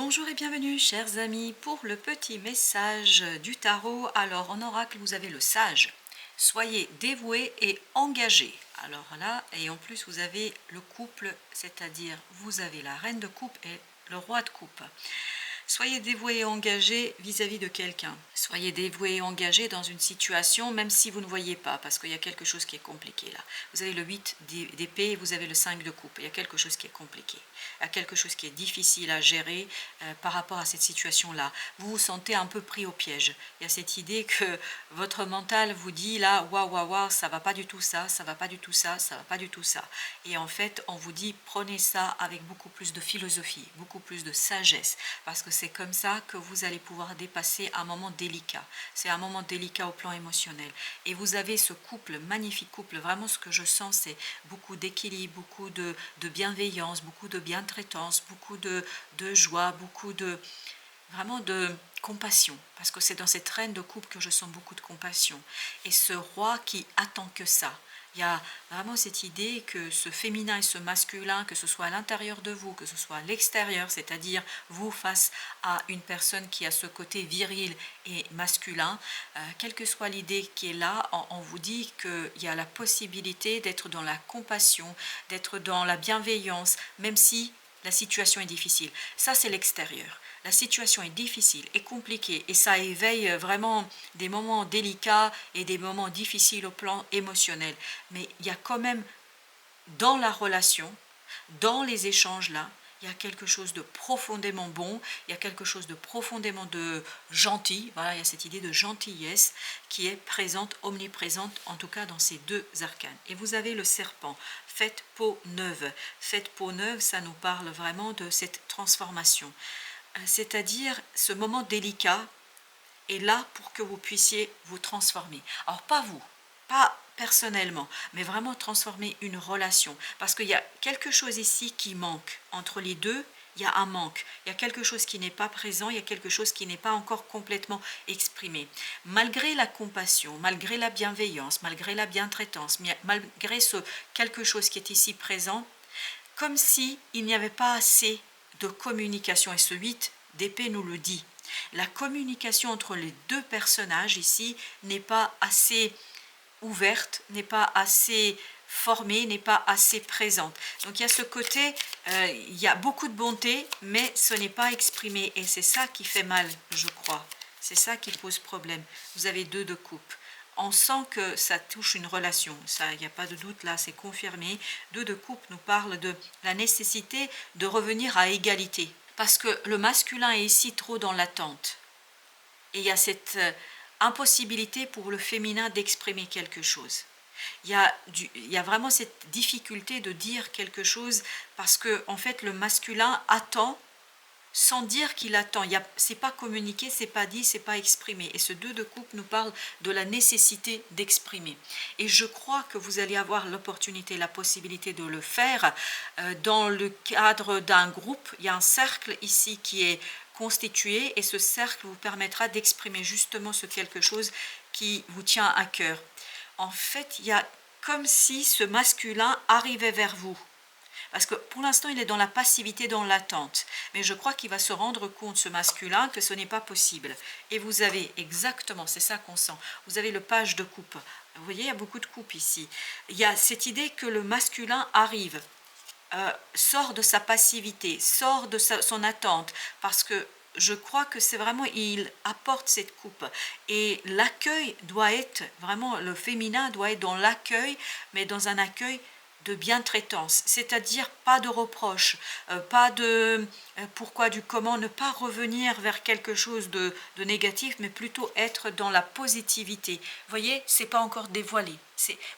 Bonjour et bienvenue chers amis pour le petit message du tarot. Alors en oracle vous avez le sage. Soyez dévoués et engagés. Alors là, et en plus vous avez le couple, c'est-à-dire vous avez la reine de coupe et le roi de coupe. Soyez dévoués et engagés vis-à-vis de quelqu'un. Soyez dévoués et engagés dans une situation, même si vous ne voyez pas, parce qu'il y a quelque chose qui est compliqué là. Vous avez le 8 d'épée et vous avez le 5 de coupe. Il y a quelque chose qui est compliqué. Il y a quelque chose qui est difficile à gérer par rapport à cette situation-là. Vous vous sentez un peu pris au piège. Il y a cette idée que votre mental vous dit là, waouh, waouh, waouh, ça va pas du tout ça, ça va pas du tout ça, ça va pas du tout ça. Et en fait, on vous dit, prenez ça avec beaucoup plus de philosophie, beaucoup plus de sagesse, parce que c'est comme ça que vous allez pouvoir dépasser un moment délicat. C'est un moment délicat au plan émotionnel. Et vous avez ce couple, magnifique couple, vraiment ce que je sens, c'est beaucoup d'équilibre, beaucoup de bienveillance, beaucoup de bientraitance, beaucoup de joie, beaucoup de vraiment de compassion, parce que c'est dans cette reine de coupe que je sens beaucoup de compassion. Et ce roi qui attend que ça. Il y a vraiment cette idée que ce féminin et ce masculin, que ce soit à l'intérieur de vous, que ce soit à l'extérieur, c'est-à-dire vous face à une personne qui a ce côté viril et masculin, quelle que soit l'idée qui est là, on vous dit qu'il y a la possibilité d'être dans la compassion, d'être dans la bienveillance, même si la situation est difficile. Ça, c'est l'extérieur. La situation est difficile et compliquée et ça éveille vraiment des moments délicats et des moments difficiles au plan émotionnel. Mais il y a quand même dans la relation, dans les échanges là, il y a quelque chose de profondément bon, il y a quelque chose de profondément de gentil. Voilà, il y a cette idée de gentillesse qui est présente, omniprésente, en tout cas dans ces deux arcanes. Et vous avez le serpent, faites peau neuve. Faites peau neuve, ça nous parle vraiment de cette transformation. C'est-à-dire ce moment délicat est là pour que vous puissiez vous transformer. Alors pas vous, pas personnellement, mais vraiment transformer une relation. Parce qu'il y a quelque chose ici qui manque. Entre les deux, il y a un manque. Il y a quelque chose qui n'est pas présent, il y a quelque chose qui n'est pas encore complètement exprimé. Malgré la compassion, malgré la bienveillance, malgré la bientraitance, malgré ce quelque chose qui est ici présent, comme si il n'y avait pas assez de communication, et ce 8 d'épée nous le dit. La communication entre les deux personnages ici n'est pas assez ouverte, n'est pas assez formée, n'est pas assez présente. Donc il y a ce côté, il y a beaucoup de bonté, mais ce n'est pas exprimé, et c'est ça qui fait mal, je crois. C'est ça qui pose problème. Vous avez 2 de coupe. On sent que ça touche une relation, ça, il n'y a pas de doute là, c'est confirmé. 2 de coupe nous parle de la nécessité de revenir à égalité, parce que le masculin est ici trop dans l'attente. Et il y a cette impossibilité pour le féminin d'exprimer quelque chose. Il y a vraiment cette difficulté de dire quelque chose, parce que en fait le masculin attend sans dire qu'il attend. C'est pas communiqué, c'est pas dit, c'est pas exprimé. Et ce 2 de coupe nous parle de la nécessité d'exprimer. Et je crois que vous allez avoir l'opportunité, la possibilité de le faire dans le cadre d'un groupe. Il y a un cercle ici qui est constitué, et ce cercle vous permettra d'exprimer justement ce quelque chose qui vous tient à cœur. En fait, il y a comme si ce masculin arrivait vers vous. Parce que pour l'instant, il est dans la passivité, dans l'attente. Mais je crois qu'il va se rendre compte, ce masculin, que ce n'est pas possible. Et vous avez exactement, c'est ça qu'on sent, vous avez le page de coupe. Vous voyez, il y a beaucoup de coupes ici. Il y a cette idée que le masculin arrive, sort de sa passivité, sort de son attente, parce que je crois que c'est vraiment, il apporte cette coupe. Et l'accueil doit être, vraiment, le féminin doit être dans l'accueil, mais dans un accueil de bientraitance, c'est-à-dire pas de reproches, pas de pourquoi du comment, ne pas revenir vers quelque chose de négatif, mais plutôt être dans la positivité. Vous voyez, c'est pas encore dévoilé.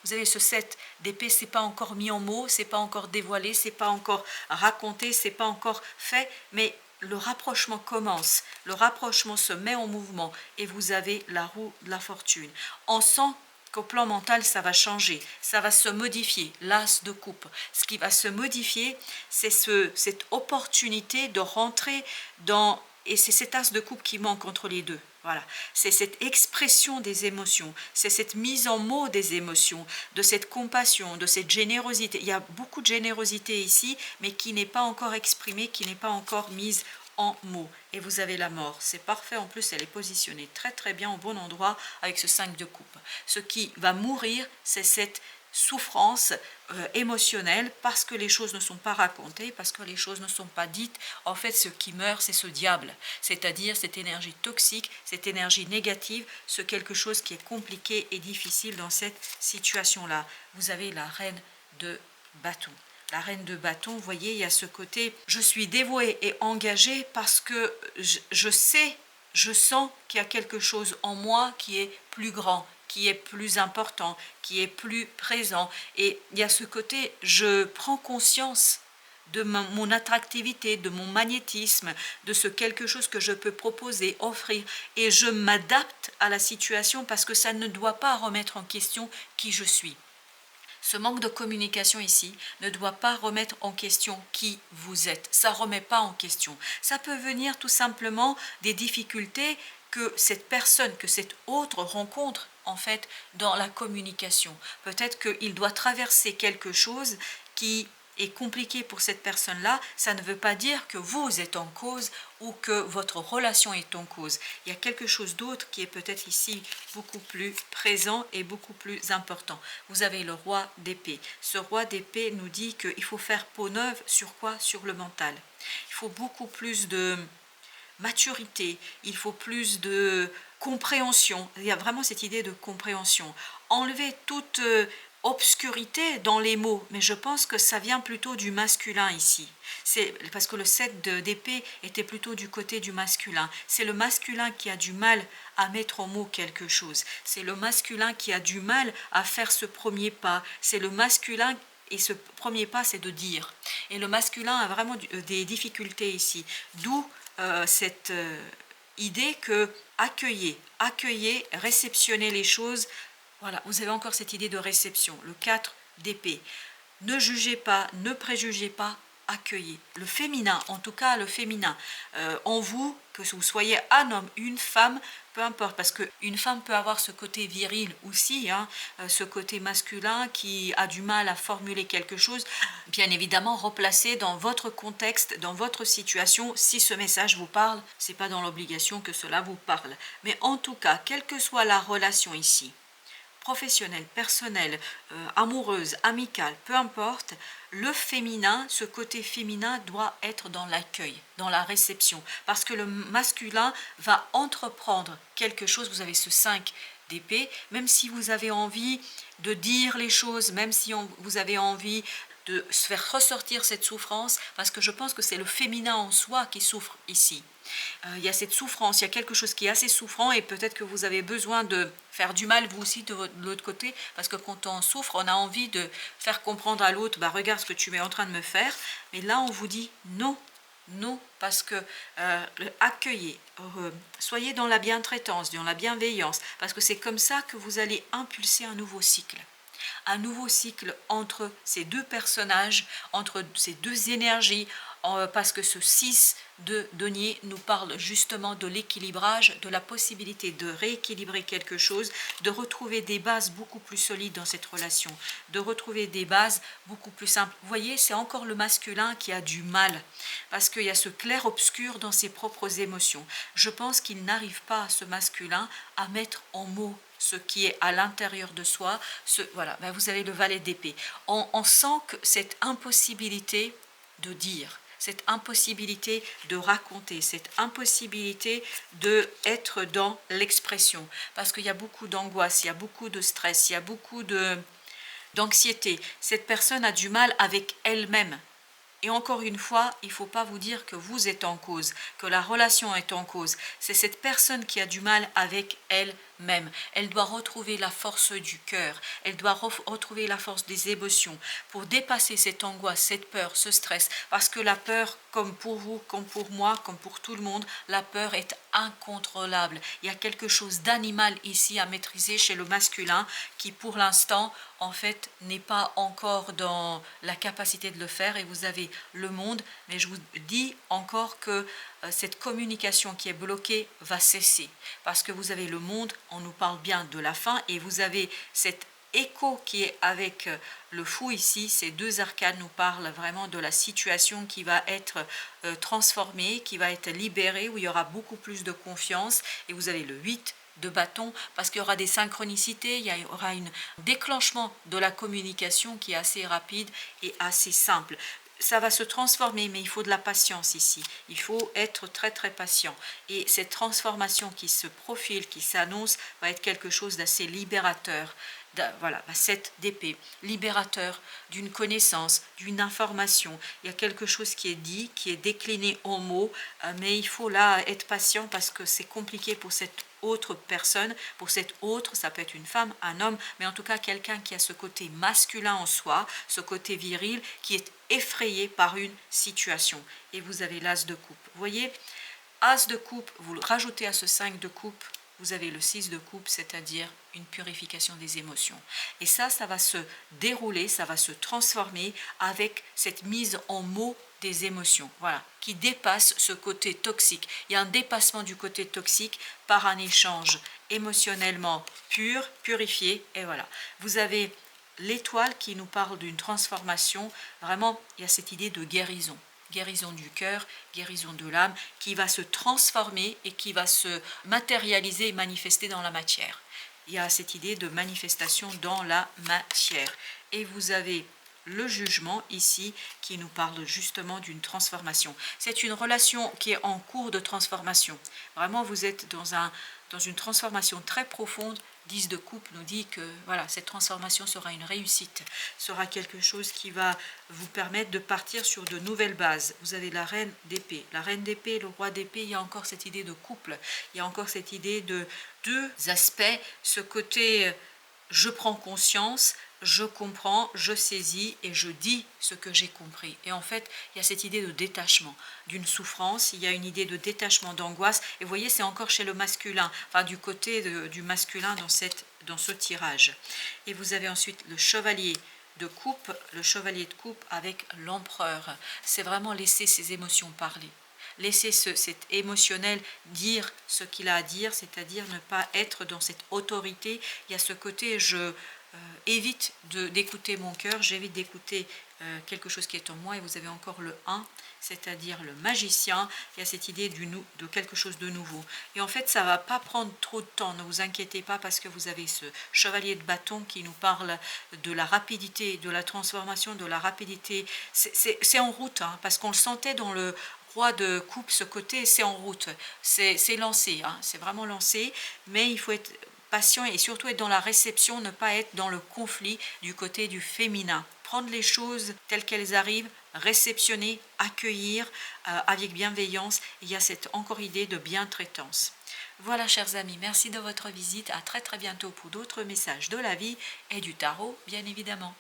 Vous avez ce 7 d'épée, c'est pas encore mis en mots, c'est pas encore dévoilé, c'est pas encore raconté, c'est pas encore fait, mais le rapprochement commence, le rapprochement se met en mouvement, et vous avez la roue de la fortune. On sent qu'au plan mental, ça va changer, ça va se modifier, l'as de coupe. Ce qui va se modifier, c'est cette opportunité de rentrer dans... Et c'est cet as de coupe qui manque entre les deux. Voilà, c'est cette expression des émotions, c'est cette mise en mots des émotions, de cette compassion, de cette générosité. Il y a beaucoup de générosité ici, mais qui n'est pas encore exprimée, qui n'est pas encore mise en mots. Et vous avez la mort. C'est parfait. En plus, elle est positionnée très très bien au bon endroit avec ce 5 de coupe. Ce qui va mourir, c'est cette souffrance émotionnelle parce que les choses ne sont pas racontées, parce que les choses ne sont pas dites. En fait, ce qui meurt, c'est ce diable, c'est-à-dire cette énergie toxique, cette énergie négative, ce quelque chose qui est compliqué et difficile dans cette situation-là. Vous avez la reine de bâton. La reine de bâton, vous voyez, il y a ce côté, je suis dévouée et engagée parce que je sais, je sens qu'il y a quelque chose en moi qui est plus grand, qui est plus important, qui est plus présent. Et il y a ce côté, je prends conscience de mon attractivité, de mon magnétisme, de ce quelque chose que je peux proposer, offrir. Et je m'adapte à la situation parce que ça ne doit pas remettre en question qui je suis. Ce manque de communication ici ne doit pas remettre en question qui vous êtes. Ça ne remet pas en question. Ça peut venir tout simplement des difficultés que cette personne, que cet autre rencontre en fait dans la communication. Peut-être qu'il doit traverser quelque chose qui est compliqué pour cette personne-là. Ça ne veut pas dire que vous êtes en cause ou que votre relation est en cause. Il y a quelque chose d'autre qui est peut-être ici beaucoup plus présent et beaucoup plus important. Vous avez le roi d'épée. Ce roi d'épée nous dit qu'il faut faire peau neuve sur quoi? Sur le mental. Il faut beaucoup plus de maturité, il faut plus de compréhension. Il y a vraiment cette idée de compréhension. Enlever toute obscurité dans les mots, mais je pense que ça vient plutôt du masculin ici. C'est parce que le 7 d'épée était plutôt du côté du masculin. C'est le masculin qui a du mal à mettre en mots quelque chose. C'est le masculin qui a du mal à faire ce premier pas. C'est le masculin. Et ce premier pas, c'est de dire. Et le masculin a vraiment des difficultés ici. D'où cette idée que accueillez, réceptionnez les choses. Voilà, vous avez encore cette idée de réception. Le 4 d'épée. Ne jugez pas, ne préjugez pas, accueillez. Le féminin, en tout cas le féminin, en vous, que vous soyez un homme, une femme, peu importe, parce qu'une femme peut avoir ce côté viril aussi, hein, ce côté masculin qui a du mal à formuler quelque chose, bien évidemment replacé dans votre contexte, dans votre situation. Si ce message vous parle, c'est pas dans l'obligation que cela vous parle. Mais en tout cas, quelle que soit la relation ici, professionnelle, personnelle, amoureuse, amicale, peu importe, le féminin, ce côté féminin doit être dans l'accueil, dans la réception, parce que le masculin va entreprendre quelque chose. Vous avez ce 5 d'épée, même si vous avez envie de dire les choses, même si vous avez envie de se faire ressortir cette souffrance, parce que je pense que c'est le féminin en soi qui souffre ici. Il y a cette souffrance, il y a quelque chose qui est assez souffrant et peut-être que vous avez besoin de faire du mal vous aussi de l'autre côté, parce que quand on souffre, on a envie de faire comprendre à l'autre, bah, regarde ce que tu es en train de me faire, mais là on vous dit non, non, parce que accueillez, soyez dans la bientraitance, dans la bienveillance, parce que c'est comme ça que vous allez impulser un nouveau cycle. Un nouveau cycle entre ces deux personnages, entre ces deux énergies, parce que ce 6 de denier nous parle justement de l'équilibrage, de la possibilité de rééquilibrer quelque chose, de retrouver des bases beaucoup plus solides dans cette relation, de retrouver des bases beaucoup plus simples. Vous voyez, c'est encore le masculin qui a du mal, parce qu'il y a ce clair-obscur dans ses propres émotions. Je pense qu'il n'arrive pas, ce masculin, à mettre en mots ce qui est à l'intérieur de soi. Voilà, ben vous avez le valet d'épée. On sent que cette impossibilité de dire, cette impossibilité de raconter, cette impossibilité d'être dans l'expression, parce qu'il y a beaucoup d'angoisse, il y a beaucoup de stress, il y a beaucoup d'anxiété. Cette personne a du mal avec elle-même. Et encore une fois, il ne faut pas vous dire que vous êtes en cause, que la relation est en cause. C'est cette personne qui a du mal avec elle-même. Elle doit retrouver la force du cœur. Elle doit retrouver la force des émotions pour dépasser cette angoisse, cette peur, ce stress. Parce que la peur, comme pour vous, comme pour moi, comme pour tout le monde, la peur est incontrôlable. Il y a quelque chose d'animal ici à maîtriser chez le masculin qui, pour l'instant, en fait, n'est pas encore dans la capacité de le faire. Et vous avez le monde, mais je vous dis encore que cette communication qui est bloquée va cesser, parce que vous avez le monde, on nous parle bien de la fin, et vous avez cette écho qui est avec le fou ici. Ces deux arcanes nous parlent vraiment de la situation qui va être transformée, qui va être libérée, où il y aura beaucoup plus de confiance. Et vous avez le 8 de bâton, parce qu'il y aura des synchronicités, il y aura un déclenchement de la communication qui est assez rapide et assez simple. Ça va se transformer, mais il faut de la patience ici. Il faut être très très patient. Et cette transformation qui se profile, qui s'annonce, va être quelque chose d'assez libérateur. Voilà, 7 d'épée, libérateur d'une connaissance, d'une information. Il y a quelque chose qui est dit, qui est décliné en mots, mais il faut là être patient parce que c'est compliqué pour cette autre personne, pour cette autre, ça peut être une femme, un homme, mais en tout cas quelqu'un qui a ce côté masculin en soi, ce côté viril, qui est effrayé par une situation. Et vous avez l'as de coupe. Vous voyez, as de coupe, vous le rajoutez à ce 5 de coupe, vous avez le 6 de coupe, c'est-à-dire une purification des émotions. Et ça va se dérouler, ça va se transformer avec cette mise en mots des émotions, voilà, qui dépasse ce côté toxique. Il y a un dépassement du côté toxique par un échange émotionnellement pur, purifié, et voilà. Vous avez l'étoile qui nous parle d'une transformation, vraiment, il y a cette idée de guérison. Guérison du cœur, guérison de l'âme, qui va se transformer et qui va se matérialiser et manifester dans la matière. Il y a cette idée de manifestation dans la matière. Et vous avez le jugement ici qui nous parle justement d'une transformation. C'est une relation qui est en cours de transformation. Vraiment, vous êtes dans une transformation très profonde. 10 de coupe nous dit que voilà, cette transformation sera une réussite, sera quelque chose qui va vous permettre de partir sur de nouvelles bases. Vous avez la reine d'épée. La reine d'épée, le roi d'épée, il y a encore cette idée de couple, il y a encore cette idée de deux aspects, ce côté je prends conscience, je comprends, je saisis et je dis ce que j'ai compris. Et en fait, il y a cette idée de détachement, d'une souffrance, il y a une idée de détachement, d'angoisse. Et vous voyez, c'est encore chez le masculin, enfin du côté du masculin dans ce tirage. Et vous avez ensuite le chevalier de coupe, le chevalier de coupe avec l'empereur. C'est vraiment laisser ses émotions parler. Laisser cet émotionnel dire ce qu'il a à dire, c'est-à-dire ne pas être dans cette autorité. Il y a ce côté, je évite d'écouter mon cœur, j'évite d'écouter quelque chose qui est en moi. Et vous avez encore le 1, c'est-à-dire le magicien. Il y a cette idée de quelque chose de nouveau. Et en fait, ça ne va pas prendre trop de temps, ne vous inquiétez pas, parce que vous avez ce chevalier de bâton qui nous parle de la rapidité, de la transformation, de la rapidité. C'est en route, hein, parce qu'on le sentait dans le roi de coupe, ce côté, c'est en route, c'est lancé, hein, c'est vraiment lancé, mais il faut être patient et surtout être dans la réception, ne pas être dans le conflit du côté du féminin. Prendre les choses telles qu'elles arrivent, réceptionner, accueillir avec bienveillance. Il y a cette encore idée de bientraitance. Voilà, chers amis, merci de votre visite. À très très bientôt pour d'autres messages de la vie et du tarot, bien évidemment.